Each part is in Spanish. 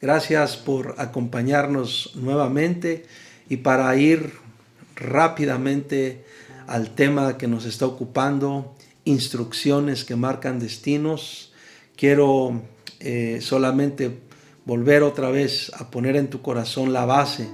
Gracias por acompañarnos nuevamente y para ir rápidamente al tema que nos está ocupando, instrucciones que marcan destinos. Quiero solamente volver otra vez a poner en tu corazón la base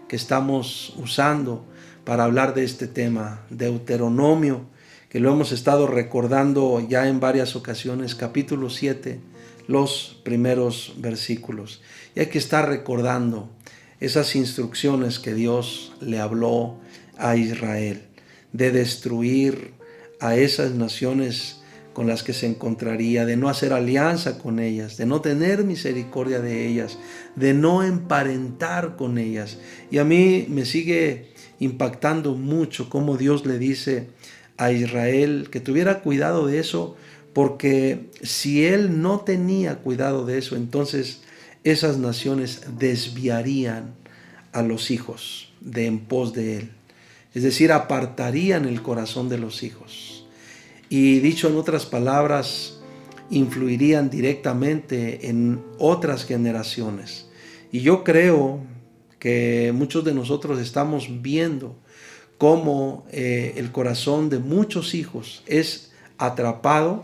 que estamos usando para hablar de este tema, Deuteronomio, que lo hemos estado recordando ya en varias ocasiones, capítulo 7, los primeros versículos. Y hay que estar recordando esas instrucciones que Dios le habló a Israel, de destruir a esas naciones con las que se encontraría, de no hacer alianza con ellas, de no tener misericordia de ellas, de no emparentar con ellas. Y a mí me sigue impactando mucho cómo Dios le dice a Israel que tuviera cuidado de eso, porque si él no tenía cuidado de eso, entonces esas naciones desviarían a los hijos de en pos de él. Es decir, apartarían el corazón de los hijos. Y dicho en otras palabras, influirían directamente en otras generaciones. Y yo creo que muchos de nosotros estamos viendo cómo el corazón de muchos hijos es atrapado,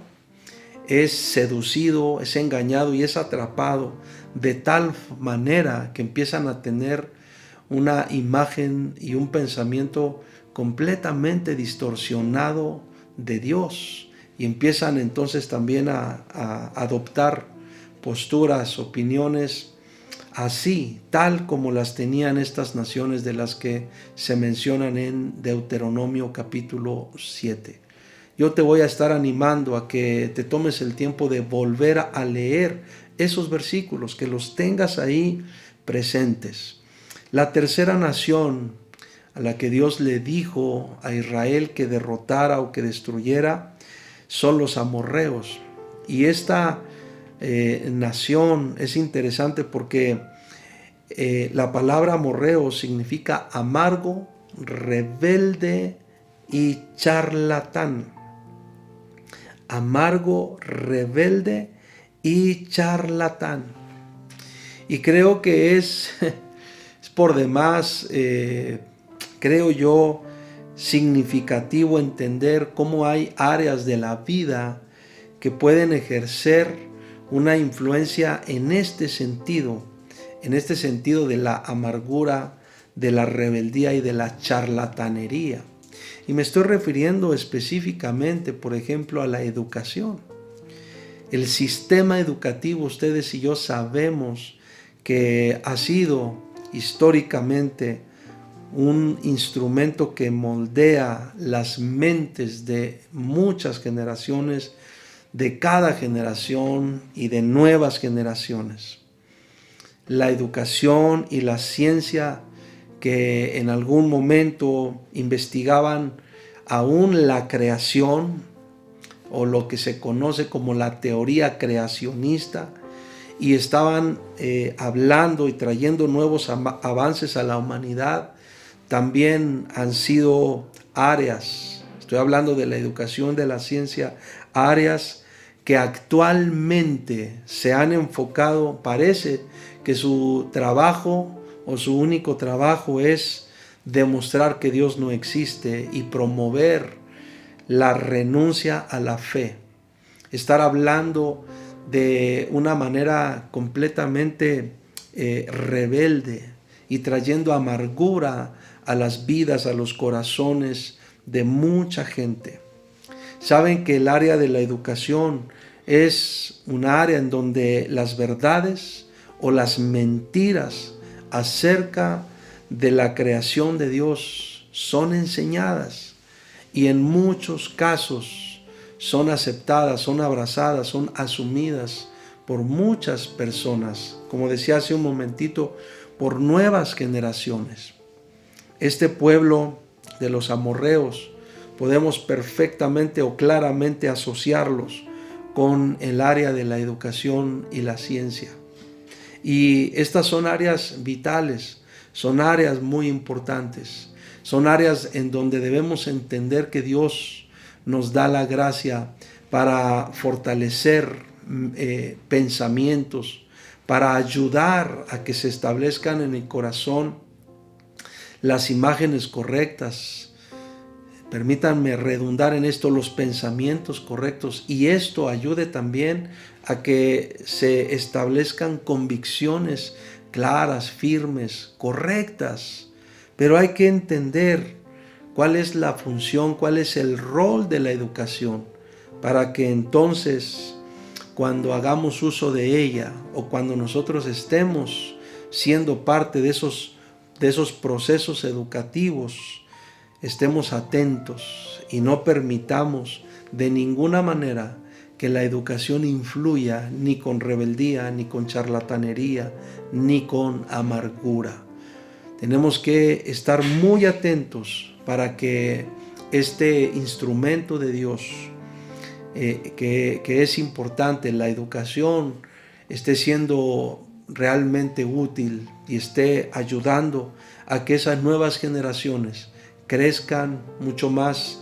es seducido, es engañado y es atrapado de tal manera que empiezan a tener una imagen y un pensamiento completamente distorsionado de Dios, y empiezan entonces también a adoptar posturas, opiniones así, tal como las tenían estas naciones de las que se mencionan en Deuteronomio capítulo 7. Yo te voy a estar animando a que te tomes el tiempo de volver a leer esos versículos, que los tengas ahí presentes. La tercera nación a la que Dios le dijo a Israel que derrotara o que destruyera son los amorreos. Y esta nación es interesante porque la palabra amorreo significa amargo, rebelde y charlatán. Amargo, rebelde y charlatán. Y creo que es por demás, creo yo, significativo entender cómo hay áreas de la vida que pueden ejercer una influencia en este sentido de la amargura, de la rebeldía y de la charlatanería. Y me estoy refiriendo específicamente, por ejemplo, a la educación. El sistema educativo, ustedes y yo sabemos que ha sido históricamente un instrumento que moldea las mentes de muchas generaciones, de cada generación y de nuevas generaciones. La educación y la ciencia que en algún momento investigaban aún la creación, o lo que se conoce como la teoría creacionista, y estaban hablando y trayendo nuevos avances a la humanidad, también han sido áreas, estoy hablando de la educación, de la ciencia, áreas que actualmente se han enfocado, parece que su trabajo o su único trabajo es demostrar que Dios no existe y promover la renuncia a la fe. Estar hablando de una manera completamente rebelde y trayendo amargura a las vidas, a los corazones de mucha gente. Saben que el área de la educación es un área en donde las verdades o las mentiras acerca de la creación de Dios son enseñadas, y en muchos casos son aceptadas, son abrazadas, son asumidas por muchas personas, como decía hace un momentito, por nuevas generaciones. Este pueblo de los amorreos podemos perfectamente o claramente asociarlos con el área de la educación y la ciencia. Y estas son áreas vitales, son áreas muy importantes, son áreas en donde debemos entender que Dios nos da la gracia para fortalecer pensamientos, para ayudar a que se establezcan en el corazón las imágenes correctas. Permítanme redundar en esto, los pensamientos correctos, y esto ayude también a que se establezcan convicciones claras, firmes, correctas. Pero hay que entender cuál es la función, cuál es el rol de la educación, para que entonces, cuando hagamos uso de ella o cuando nosotros estemos siendo parte de esos procesos educativos, estemos atentos y no permitamos de ninguna manera que la educación influya ni con rebeldía, ni con charlatanería, ni con amargura. Tenemos que estar muy atentos para que este instrumento de Dios, que es importante, la educación, esté siendo realmente útil y esté ayudando a que esas nuevas generaciones crezcan mucho más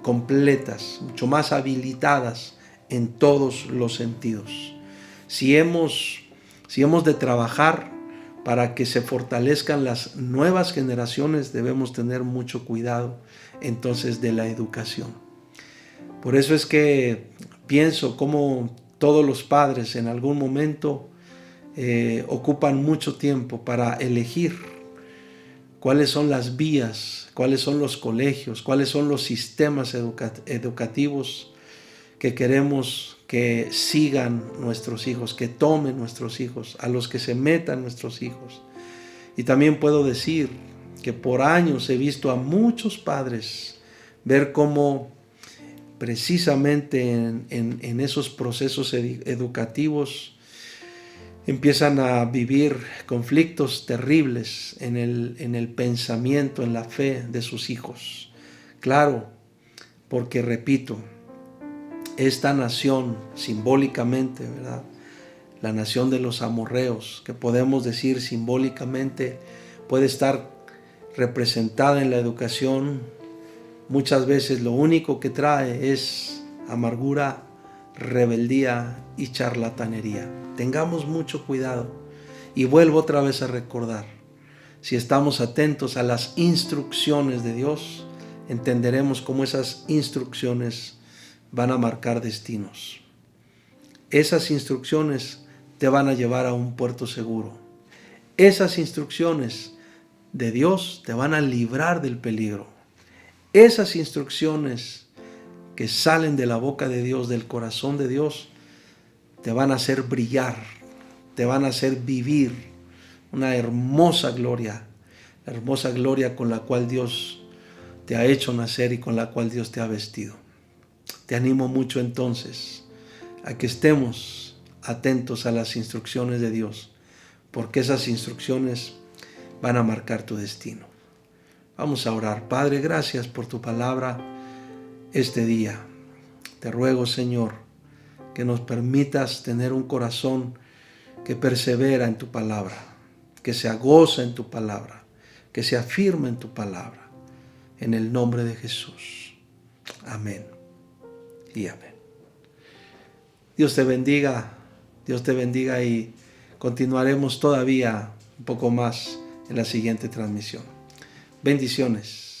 completas, mucho más habilitadas en todos los sentidos. Si hemos de trabajar para que se fortalezcan las nuevas generaciones, debemos tener mucho cuidado entonces de la educación. Por eso es que pienso cómo todos los padres en algún momento ocupan mucho tiempo para elegir cuáles son las vías, cuáles son los colegios, cuáles son los sistemas educativos que queremos que sigan nuestros hijos, que tomen nuestros hijos, a los que se metan nuestros hijos. Y también puedo decir que por años he visto a muchos padres ver cómo precisamente en esos procesos educativos empiezan a vivir conflictos terribles en el pensamiento, en la fe de sus hijos. Claro, porque repito, esta nación simbólicamente, ¿verdad?, la nación de los amorreos, que podemos decir simbólicamente puede estar representada en la educación, muchas veces lo único que trae es amargura, rebeldía y charlatanería. Tengamos mucho cuidado. Y vuelvo otra vez a recordar, si estamos atentos a las instrucciones de Dios, entenderemos cómo esas instrucciones van a marcar destinos. Esas instrucciones te van a llevar a un puerto seguro. Esas instrucciones de Dios te van a librar del peligro. Esas instrucciones que salen de la boca de Dios, del corazón de Dios, te van a hacer brillar, te van a hacer vivir una hermosa gloria, la hermosa gloria con la cual Dios te ha hecho nacer y con la cual Dios te ha vestido. Te animo mucho entonces a que estemos atentos a las instrucciones de Dios, porque esas instrucciones van a marcar tu destino. Vamos a orar. Padre, gracias por tu palabra este día. Te ruego, Señor, que nos permitas tener un corazón que persevera en tu palabra, que se agoza en tu palabra, que se afirma en tu palabra. En el nombre de Jesús. Amén y amén. Dios te bendiga y continuaremos todavía un poco más en la siguiente transmisión. Bendiciones.